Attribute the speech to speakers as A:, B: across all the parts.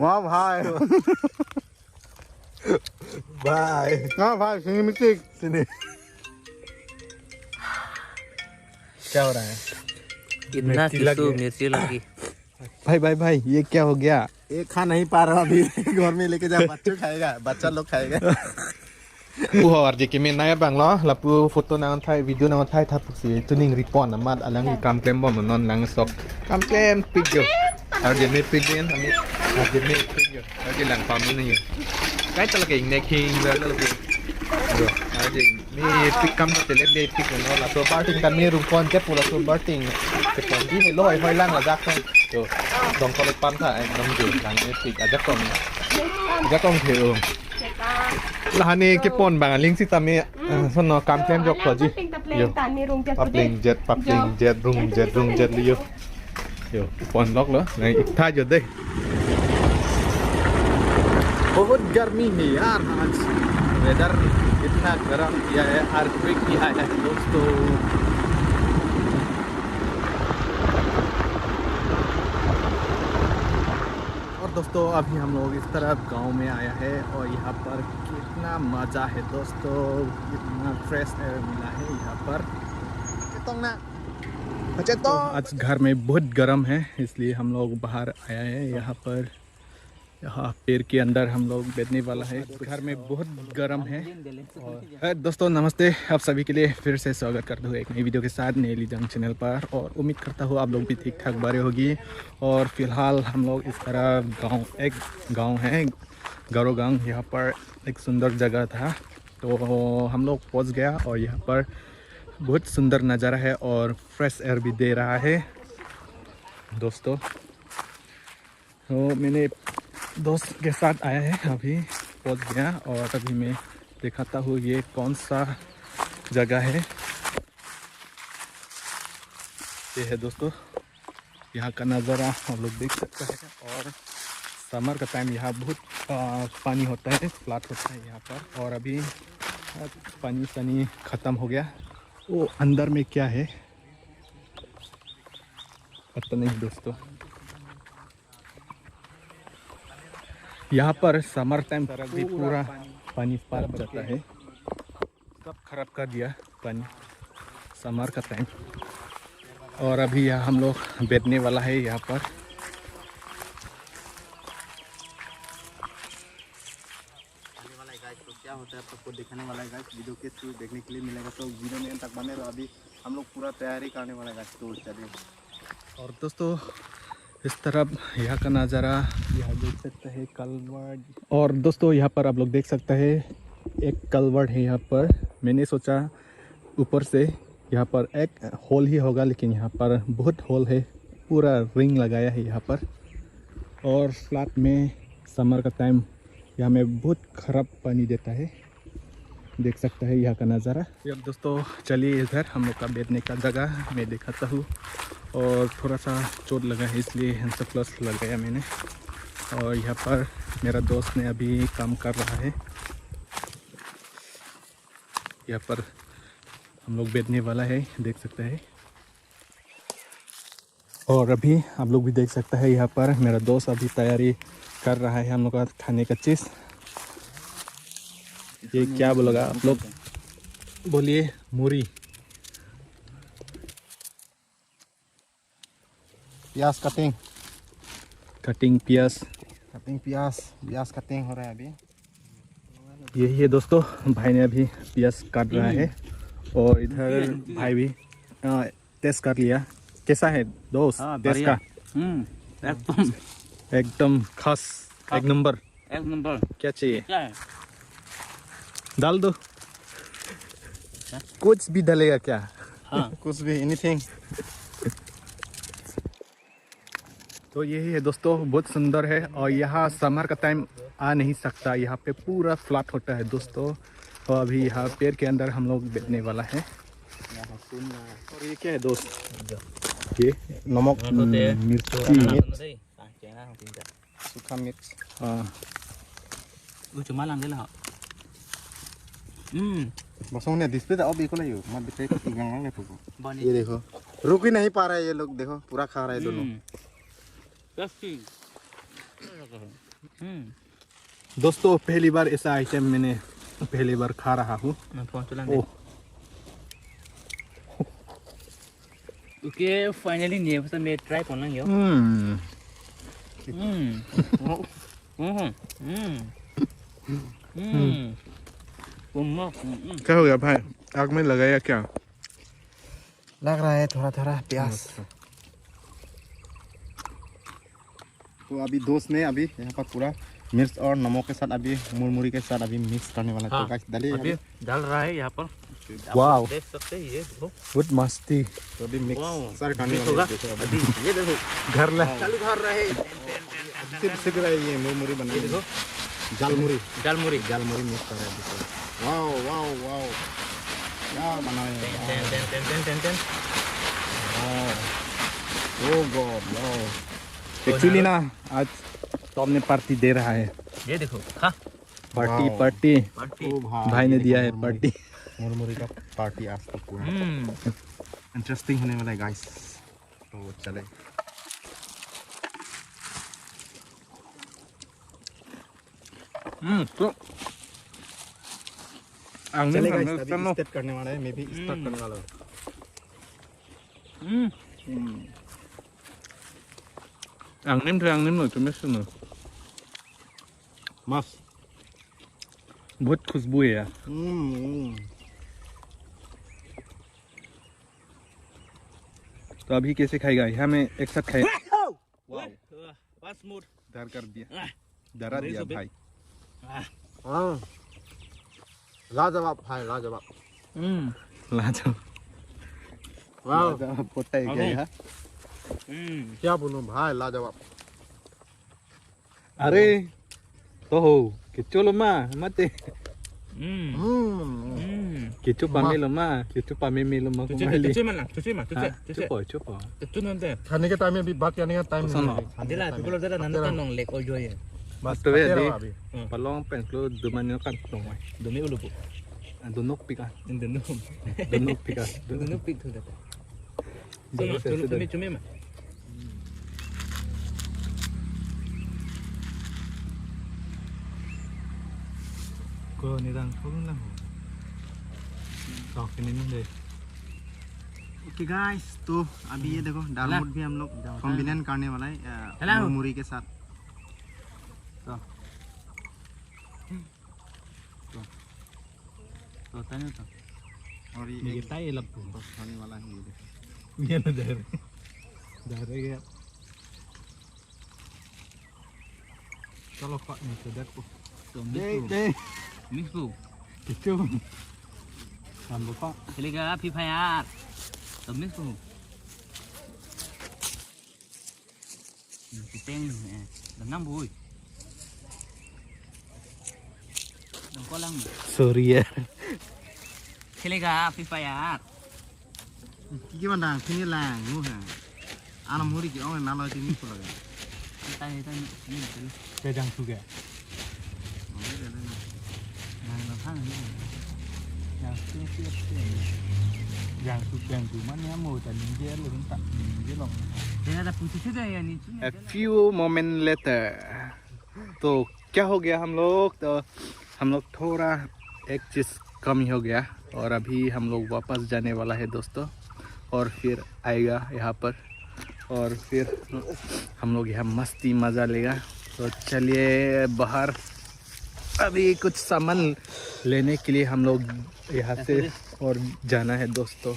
A: Wow, भाई
B: भाई
A: हाँ भाई सही मिस्टेक
B: सुनिए क्या हो रहा है
C: इतना मिर्ची लगी
B: भाई भाई भाई ये क्या हो गया
A: ये खा नहीं पा रहा अभी घर में लेके जा बच्चों खाएगा बच्चा लोग खाएगा
B: Puh arti kimi naya bang lo lapu foto nangan thai video nangan thai thap si tuning report na mat alang kam klem bom non lang sok kam klem pigyo arti me pigyen ami arti me pigyo arti lang pam ni yo cái tao là cái này khi về nó là cái rồi arti mi pig kam te le le pig no la so parting kan mi rum kon ke pula so parting ke kon di me loi hoi lang la jak thôi rồi dong ko le pam tha ai dong ju lang e pig a jak kong theu là hani cái pon bang ling si tami son no kam tem jok khoji yo papling jet rung jet liyo yo pon lok lo này tha jo đây बहुत गर्मी है यार आज weather इतना गर्म किया है earthquake किया है दोस्तों दोस्तों अभी हम लोग इस तरफ गांव में आया है और यहाँ पर कितना मज़ा है दोस्तों कितना फ्रेश एयर मिला है यहाँ पर तो आज घर में बहुत गर्म है इसलिए हम लोग बाहर आया है यहाँ पर यहाँ पेड़ के अंदर हम लोग बैठने वाला है घर में बहुत गर्म है और दोस्तों नमस्ते आप सभी के लिए फिर से स्वागत करता हूँ एक नई वीडियो के साथ नेली जंग चैनल पर और उम्मीद करता हूँ आप लोग भी ठीक ठाक बारे होगी और फिलहाल हम लोग इस तरह एक गांव है गारो गांव यहाँ पर एक सुंदर जगह था तो हम लोग पहुँच गया और यहाँ पर बहुत सुंदर नज़ारा है और फ्रेश एयर भी दे रहा है दोस्तों तो मैंने दोस्त के साथ आया है अभी पहुंच गया और अभी मैं दिखाता हूँ ये कौन सा जगह है ये है दोस्तों यहाँ का नज़ारा हम लोग देख सकते हैं और समर का टाइम यहाँ बहुत पानी होता है फ्लैट होता है यहाँ पर और अभी पानी ख़त्म हो गया वो अंदर में क्या है पता नहीं दोस्तों यहाँ पर समर टाइम भी पूरा पानी पार जाता है सब खराब कर दिया पानी समर का टाइम और अभी यहाँ हम लोग बैठने वाला है यहाँ पर
A: तो क्या होता है सबको दिखाने वाला है गाइस वीडियो के थ्रू देखने के लिए मिलेगा तो वीडियो में तक बने रहो अभी हम लोग पूरा तैयारी करने वाला है गाइस तो चलिए और दोस्तों इस तरफ यहाँ का नज़ारा यहाँ देख सकते हैं कलवर्ड और दोस्तों यहाँ पर आप लोग देख सकते हैं एक कलवर्ड है यहाँ पर मैंने सोचा ऊपर से यहाँ पर एक होल ही होगा लेकिन यहाँ पर बहुत होल है पूरा रिंग लगाया है यहाँ पर और फ्लैट में समर का टाइम यहाँ में बहुत ख़राब पानी देता है देख सकते हैं यहाँ का नज़ारा अब दोस्तों चलिए इधर हम लोग का बैठने का जगह मैं दिखाता हूँ और थोड़ा सा चोट लगा है इसलिए हैंड्स प्लस लगाया मैंने और यहाँ पर मेरा दोस्त ने अभी काम कर रहा है यहाँ पर हम लोग बैठने वाला है देख सकते हैं और अभी आप लोग भी देख सकते हैं यहाँ पर मेरा दोस्त अभी तैयारी कर रहा है हम लोग का खाने का चीज़ ये क्या बोलेगा आप लोग बोलिए मूरी प्याज कटिंग प्याज कटिंग हो रहा है अभी यही है दोस्तों भाई ने अभी प्याज काट रहा है और इधर भाई भी टेस्ट कर लिया कैसा है दोस्त टेस्ट का एकदम खास एक नंबर क्या चाहिए डाल दो कुछ भी डालेगा क्या हाँ कुछ भी एनीथिंग
B: तो यही है दोस्तों बहुत सुंदर है और यहाँ समर का टाइम आ नहीं सकता यहाँ पे पूरा फ्लैट होता है दोस्तों और अभी यहाँ पेड़ के अंदर हम लोग बैठने वाला है और ये क्या है दोस्त ये नमक मिर्ची
A: सूखा मिर्च
B: हाँ
A: बसों ने डिस्प्ले तो अब एक नहीं हो मैं बिते को गंगा में फूको ये देखो रुक ही नहीं पा रहा है ये लोग देखो पूरा खा रहा है दोनों
B: दोस्तों पहली बार ऐसा आइटम मैंने पहली बार खा रहा हूँ। ओह
C: ओके फाइनली नहीं है मैं ट्राई करना है
B: क्या हो गया भाई, आग में लगाया क्या?
A: लग रहा है थोड़ा थोड़ा प्यास। तो अभी दोस्त ने अभी यहाँ पर पूरा मिर्च और नमक के साथ अभी मुरमुरी के साथ अभी मिक्स करने वाला है। तो गाइस डालिए
C: अभी डाल रहा है यहाँ पर।
B: वाओ
C: देख सकते हैं ये देखो।
B: बहुत मस्ती।
A: तो अभी मिक्स सर करने
C: मिक्स होगा
A: वाला है।
C: अभी ये देखो
B: घर ला
C: चालू कर रहे हैं
A: सीख रहा है ये मुरमुरी बना देखो जालमुरी
C: दालमुरी
A: जालमुरी मिक्स कर रहा है देखो। वाओ वाओ वाओ क्या बनाया है। ओह गॉड वाओ।
B: एक्चुअली ना आज टॉम ने पार्टी दे रहा है।
C: ये देखो खा
B: पार्टी
A: वाओ।
B: पार्टी
C: पार्टी
A: ओ
B: भाई ने
A: देखो
B: दिया है
A: मुरमुरी।
B: पार्टी।
A: मुरमुरी का पार्टी आज तो पूरा इंटरेस्टिंग होने वाला है गाइस। तो चले
B: तो
A: चले गाइस अभी स्टेप करने वाला है। मैं भी स्टार्ट करने वाला हूँ।
B: angnim thôi angnim rồi tôi mới xin rồi
A: मस्त
B: बहुत खुशबू है यार। तो अभी कैसे खाएगा? यहाँ में एक साथ खाए।
C: बस मूड
B: डर कर दिया, डरा दिया भाई।
A: हाँ लाजवाब भाई लाजवाब।
B: लाजवाब
A: वाह
B: लाजवाब होता है क्या यहाँ?
A: क्या बोलूं भाई लाजवाब।
B: अरे तो हो किचो लो मा mate kicu pame lo ma kicu pame me lo ma kembali cuci coba
A: खाने के टाइम में भी बात करने का टाइम
B: Pesan
A: नहीं
B: lo.
A: है।
C: nanti lah kalau ada nanti kan nong lek ojo ya
A: बस
B: तो वे
A: तेरा
B: दे
A: अभी।
B: palong pen lo duman kan dong mai
C: demi ulu bu
B: donok pika
C: demi
B: donok pika
C: demi pik tu dah
B: Donok
C: cumi
B: saya
C: cumi cumi mah
B: ko nirang thong lang तो किन्हीं दे
A: okay guys तो अभी ये देखो दाल मोट भी हम लोग कॉम्बिनेशन करने वाला है मुरमुरी के साथ।
C: तो tanya tu
A: और ये
B: ये
A: एक
B: ताई लब
A: खाने वाला है ये देखो।
B: ये ना दे रहे गया चलो pak ni sudah ko
C: tu
A: दे
C: mix bu
B: kicu sambo pak
C: keliga pipayar tu mix bu kiteng dengan bui dong kolang
B: sorry ya
C: keliga pipayar
A: की बंदा फिनी लांग नु है आना मुरी की और नालो की नहीं लगा।
C: kita ini
B: pedang juga
C: nah kan
B: yang siap yang suka yang cuma ni mau tadi dia lu tak dia loh.
C: dia ada putih sudah ya ni
B: A few moments later तो क्या हो गया हम लोग थोड़ा एक चीज़ कमी हो गया और अभी हम लोग वापस जाने वाला है दोस्तों और फिर आएगा यहाँ पर और फिर हम लोग यहाँ मस्ती मज़ा लेगा। तो चलिए बाहर अभी कुछ सामान लेने के लिए हम लोग यहाँ से और जाना है दोस्तों।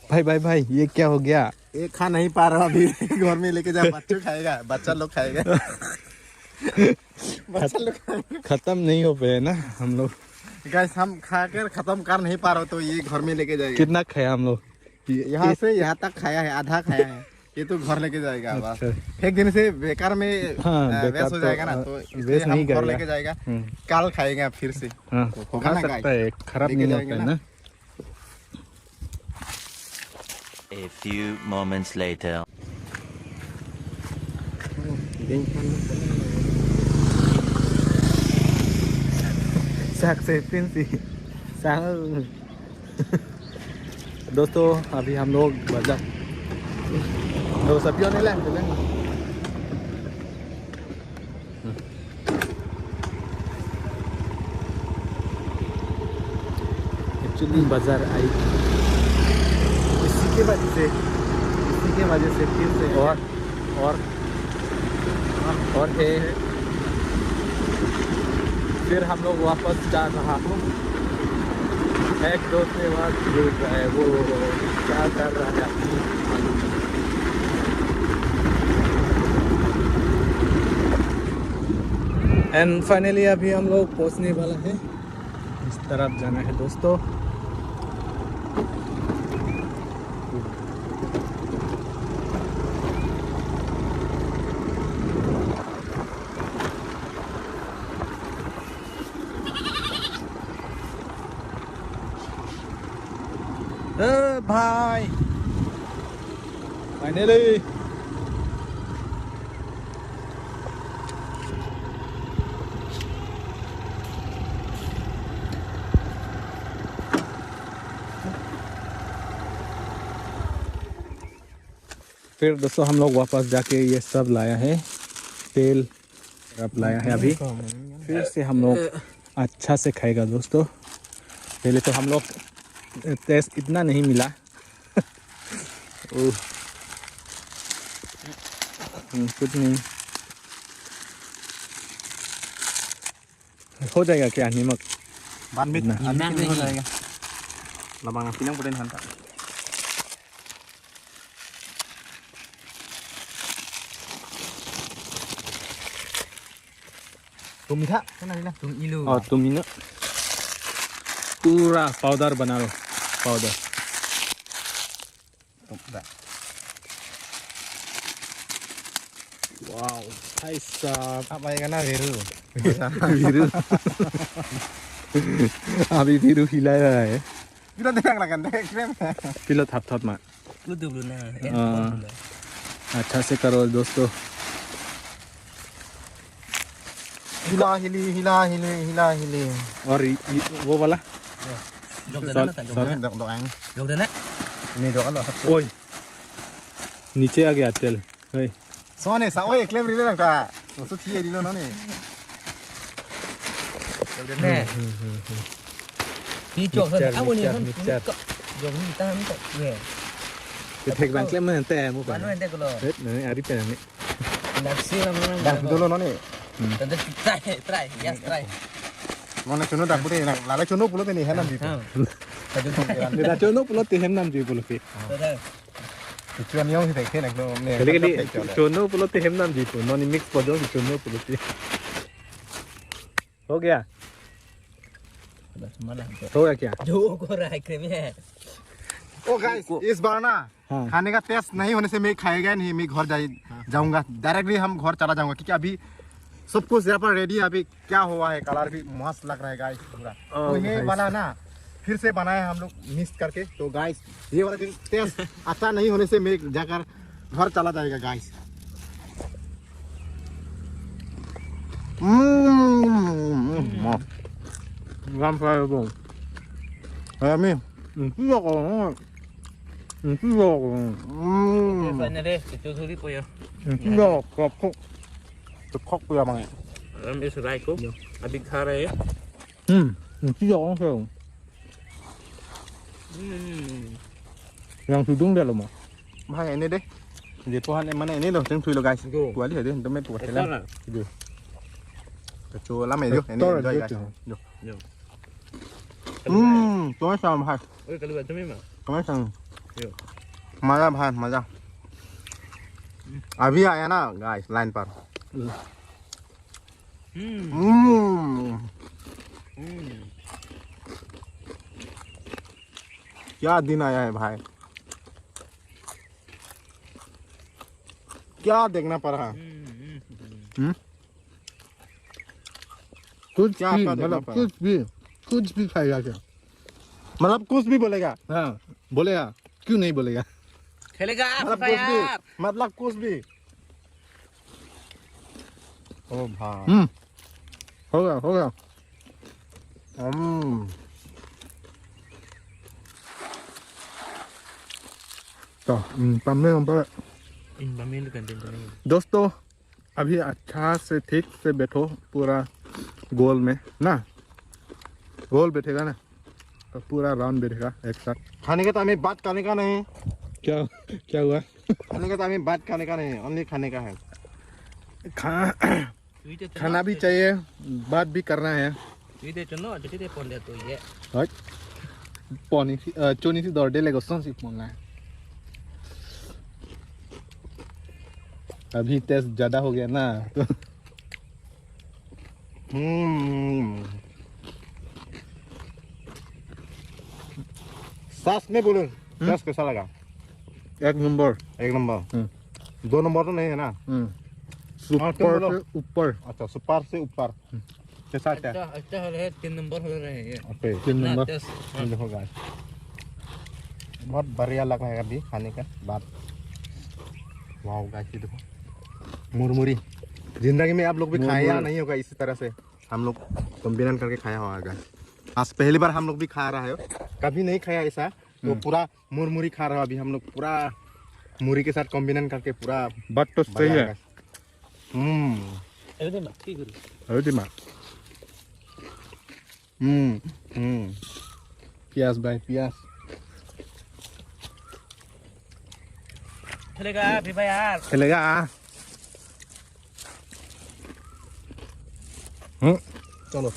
B: भाई ये क्या हो गया?
A: एक खा नहीं पा रहा अभी घर में लेके जा बच्चों खाएगा बच्चा लोग खाएगा बच्चा लोग खाएगा।
B: ख़त्म नहीं हो पाए ना हम लोग।
A: गाइस हम खाकर खत्म कर नहीं पा रहे तो ये घर में लेके जाएगा।
B: कितना खाया हम लोग?
A: यहाँ से यहाँ तक खाया है आधा खाया है ये तो घर लेके जाएगा बस।
B: अच्छा।
A: एक दिन से बेकार में
B: हाँ, बेकार
A: वेस्ट हो जाएगा ना
B: तो,
A: तो इसलिए
B: वेस्ट
A: हम
B: नहीं
A: घर
B: करेगा।
A: लेके जाएगा कल खाएगा फिर से।
B: हाँ
A: तो
B: हो
A: होगा ना
B: सकता है खराब
A: लेके
B: नहीं
A: जाएंगे
B: होता है ना।
D: A few moments later.
B: साग से फिंसी साग दोस्तों अभी हम लोग बाजार तो सब्जियों नहीं लाए एक्चुअली बाजार आई इसी के वजह से फिर से और है फिर हम लोग वापस जा रहा हूँ। एक दोस्त ने वहाँ जुड़ रहा है, वो क्या कर रहा है अपनी मालूम नहीं। एंड फाइनली अभी हम लोग पहुँचने वाला है, इस तरफ जाना है दोस्तों। भाई फाइनली फिर दोस्तों हम लोग वापस जाके ये सब लाया है, तेल अब लाया है। अभी फिर से हम लोग अच्छा से खाएगा दोस्तों। पहले तो हम लोग टेस्ट इतना नहीं मिला कुछ नहीं हो जाएगा क्या नमक
A: बाद में
C: नमक नहीं
A: हो जाएगा लबांग पिनंग पड़े हंता तुम था ना
C: तुम इलू
B: और तुम ही ना पूरा पाउडर बना लो, पाउडर। वाओ भाई साहब
A: आप आएगा ना वीरू
B: वीरू अभी वीरू हिला रहा है।
A: kita tidak lakukan deh krem
B: pillow थाप थाप मा
C: lu dulu na
B: अच्छा से करो दोस्तों।
A: हिला हिली
B: और वो वाला
C: jog
B: Sal-
C: dan na
B: sal-
A: soalnya doang
C: jog dan na
A: ini doang lo
B: ओए नीचे आ गया तेल। ओए
A: soalnya sawo krem rile lang ta so tiye dilo no ne
C: jog dan na đi jog thôi áo này không jog ni ta ni tak ye
B: तो take bank ले मैं ते मु
C: mana ente kalau
B: hết nữa ari पे नहीं
C: nak siram
A: dah dulu no ne
C: tanda try yes try
A: mana cuno dak bude na lala cuno pulo te ni है ना जी
C: ha tadi tu kira
B: मेरा चोनो पुलो ते हम नाम जी पुलो के
C: tadi
A: cuan yang sih tek nak no ne
B: कली कली चोनो पुलो ते हम नाम जी पु नॉन मिक्स पदो चोनो पुलो ते हो गया
C: mana
B: हो गया क्या
C: जो को रहा है क्रीम है
A: ओ गाइस इस बार ना
B: हाँ।
A: खाने का टेस्ट नहीं होने से मैं खाएगा नहीं, मैं घर जाऊंगा डायरेक्टली हम घर चला जाऊंगा क्योंकि अभी सब कुछ यहाँ पर रेडी है। अभी क्या हुआ है कलर भी मस्त लग रहा है गाइस पूरा तो ये वाला ना फिर से बनाया हम लोग मिक्स करके। तो गाइस ये वाला टेस्ट अच्छा नहीं होने से मैं जाकर घर चला जाएगा गाइस।
B: गम फायर बो
A: मैं
C: Finally deh, itu suri po ya.
A: तो खक पूरा मांगे
C: Am is right ko. Abig khara ya.
B: yang tudung dia loh
A: भाई ini deh jadi Tuhan emang ini loh yang lo guys gua lihat deh itu buat jalan itu kecil lama ya ini enjoy guys तुम्हें शाम भाई
C: Oi kalau baca memang.
A: तुम्हें शाम
C: Yo.
A: मजा भाई मजा अभी आया ना गाइस लाइन पर क्या दिन आया है भाई, क्या देखना पड़ा
B: कुछ
A: क्या
B: भी
A: आपका देखना
B: मतलब
A: पड़ा?
B: कुछ भी खाएगा क्या
A: मतलब कुछ भी बोलेगा
B: हाँ बोलेगा क्यों नहीं बोलेगा
C: खेलेगा
A: मतलब कुछ भी मतलब कुछ भी ओ भाई
B: हो गया तो पम्मे पर
C: Bami lu ganti ini.
B: दोस्तों अभी अच्छा से ठीक से बैठो पूरा गोल में ना गोल बैठेगा ना तो पूरा राउंड बैठेगा एक साथ।
A: खाने का टाइम में बात करने का नहीं।
B: क्या क्या हुआ?
A: खाने का टाइम में बात करने का नहीं, ओनली खाने का है।
B: खाना भी चाहिए, बात भी करना है।
C: Video cho nó cho cái con đẹp tuổi vậy.
B: Đấy. Bọn này cho nên thì đòi đây là có son xịt một này. अभी टेस्ट ज्यादा हो गया ना तो
A: सास में बोलूं, सास कैसा लगा?
B: एक नंबर।
A: एक नंबर। 2 नंबर तो नहीं है ना?
B: सुपर से ऊपर।
A: अच्छा, सुपर से ऊपर। कैसा क्या?
C: अच्छा है 3 नंबर हो रहे हैं।
A: Okay,
B: 3 number.
A: होगा। बहुत बढ़िया लग रहा है अभी खाने का बाद। वाह गाइस, देखो मुरमुरी। जिंदगी में आप लोग भी खाया या नहीं होगा इसी तरह से हम लोग कॉम्बिनेशन करके खाया होगा। आज पहली बार हम लोग भी खा रहा है, कभी नहीं खाया ऐसा। तो पूरा मुरमुरी खा रहा है अभी हम लोग, पूरा मुरी के साथ कॉम्बिनेशन करके पूरा।
B: बात तो सही है।
C: अरे मत की करो।
B: अरे माँ। प्याज भाई प्याज।
C: चलेगा फिर भाई यार।
B: चलेगा।
A: चलो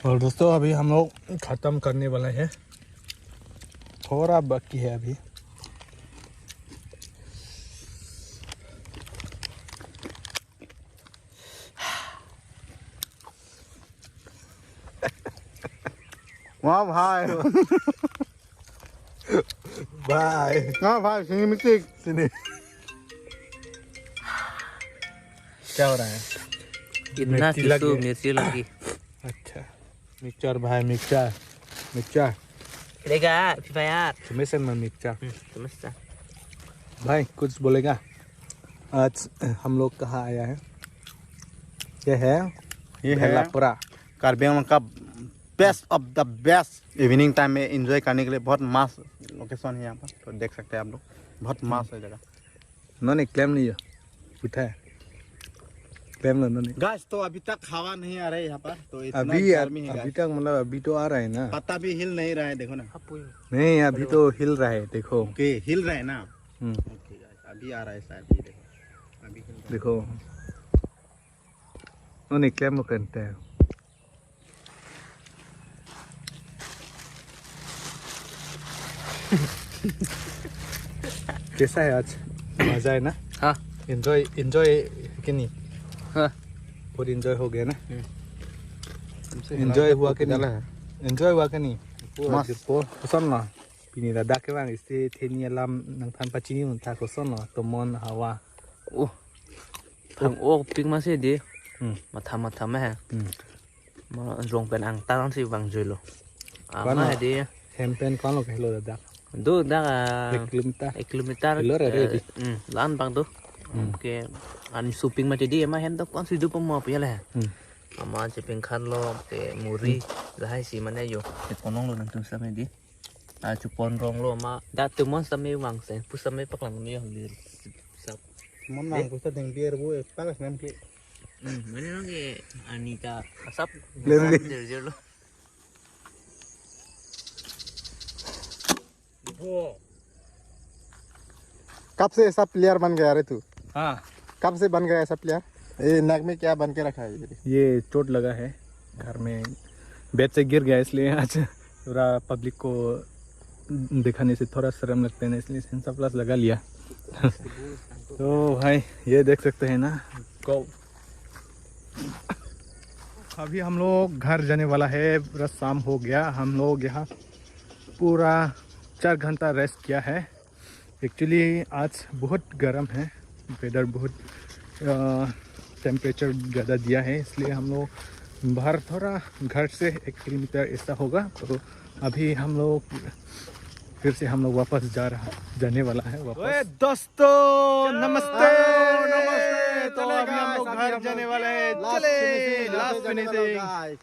B: और दोस्तों अभी हम लोग खत्म करने वाला है, थोड़ा बाकी है अभी।
A: वाह भाई।
B: बाय।
A: हाँ भाई, सिंगी मिर्ची।
B: क्या हो रहा है?
C: इतना किसको मिर्ची लगी।
B: अच्छा मिक्सचर भाई, मिक्सचर मिक्सचर
C: चलेगा फिर भाई यार।
B: मिशन में मिक्सचर।
C: समझता।
B: भाई कुछ बोलेगा? आज हम लोग कहाँ आया है? ये है भेलापुरा।
A: कार्बी आंगलॉन्ग का best of the best evening time में एंजॉय करने के लिए बहुत मस्त लोकेशन है यहाँ पर। तो देख सकते हैं आप लोग, बहुत मस्त है जगह।
B: उन्होंने क्लेम नहीं उठा है, क्लेम उन्होंने।
A: गाइस तो अभी तक हवा नहीं आ रही है यहाँ पर, तो इतना
B: अभी
A: गर्मी है
B: अभी तक मतलब अभी तो आ रहा है ना।
A: पत्ता भी हिल नहीं रहा है, देखो ना।
B: नहीं अभी तो हिल रहा है, देखो।
A: ओके, हिल रहा है ना। ओके गाइस, अभी आ रहा है शायद, ये देखो अभी हिल रहा है।
B: देखो उन्होंने क्लेम करते हैं। कैसा है आज? मजा है ना?
C: हाँ।
B: एंजॉय कि नहीं?
C: हाँ।
B: बहुत एंजॉय हो गया ना? एंजॉय हुआ कि नहीं? एंजॉय हुआ कि नहीं?
A: मस्त।
B: Koson lah. Pini dadak ke bang isi teni alam nang tanpa cini muntah koson lah. Tomon hawa.
C: Oh. Thằng ô pin mà xe đi. Mà thầm á. Mà rong bên ăn tao thì bằng rồi luôn. Mà đi.
B: Hempen kon lo ke lo dadak.
C: Itu dah
B: 1 kilometer.
C: 1 kilometer.
B: Keluar ada di.
C: Lan bang tu. Oke. Ani suping macam dia mah hendak kon sidu pemau pia lah. Ama cepeng kan lo ke muri. Lahai si mana yo. Konong lo nang tu sampai di. Chupon rong lo ma. Dah tu mon sampai wang sen. Pu sampai pak lang ni yang di.
A: Món nào cũng sẽ thành bia rồi, bác là em kia.
C: Mana nang ke Anita asap.
B: Lên đi.
C: Jer lo.
A: कब से ऐसा player बन गया रे तू?
B: हाँ।
A: कब से बन गया ऐसा प्लेयर? ये नाक में क्या बन के रखा है
B: ये चोट लगा है घर में, बेड से गिर गया, इसलिए आज पूरा पब्लिक को दिखाने से थोड़ा शर्म लगता है ना, इसलिए सेंसर प्लस लगा लिया। तो भाई ये देख सकते हैं ना को अभी हम लोग घर जाने वाला है, पूरा शाम हो गया। हम लोग यहाँ पूरा 4 घंटा रेस्ट किया है। एक्चुअली आज बहुत गर्म है, वेदर बहुत टेम्परेचर ज़्यादा दिया है, इसलिए हम लोग बाहर थोड़ा घर से 1 किलोमीटर ऐसा होगा। तो अभी हम लोग फिर से हम लोग वापस जाने वाला है वापस। दोस्तों नमस्ते। तो अभी हम लोग घर जाने वाले हैं। चले लास्ट फिनिशिंग।